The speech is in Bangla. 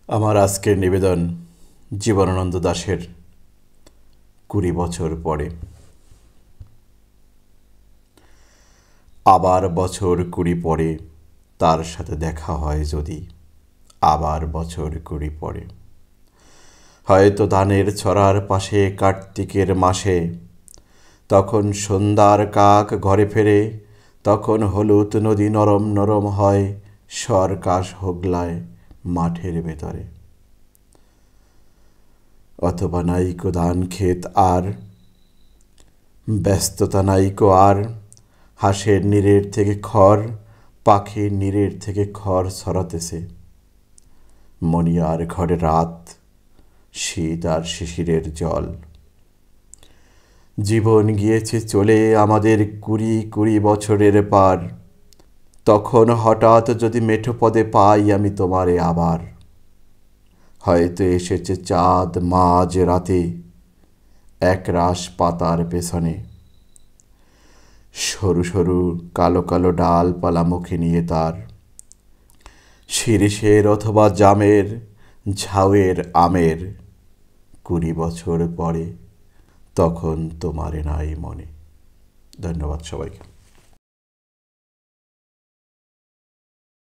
আমার আজকের নিবেদন জীবনানন্দ দাশের 20 বছর পরে। আবার বছর 20 পরে তার সাথে দেখা হয় যদি, আবার বছর 20 পরে হয়তো ধানের ছড়ার পাশে কার্তিকের মাসে, তখন সন্ধ্যার কাক ঘরে ফেরে, তখন হলুদ নদী নরম নরম হয় সরকাশ হোগলায় মাঠের ভেতরে। অথবা নাইকো ধান ক্ষেত আর ব্যস্ততা নাইকো আর, হাঁসের নীড়ের থেকে খড়, পাখির নীড়ের থেকে খড় ছড়াতেছে। মণিয়ার ঘরে রাত, শীত আর শিশিরের জল। জীবন গিয়েছে চলে আমাদের 20 বছরের পার, তখন হঠাৎ যদি মেঠো পদে পাই আমি তোমারে আবার। হয়তো এসেছে চাঁদ মাঝ রাতে একরাশ পাতার পেছনে, সরু সরু কালো কালো ডালপালা মুখে নিয়ে তার। শিরীষের অথবা জামের, ঝাউয়ের আমের 20 বছর পরে, তখন তোমারে নাই মনে। ধন্যবাদ সবাইকে।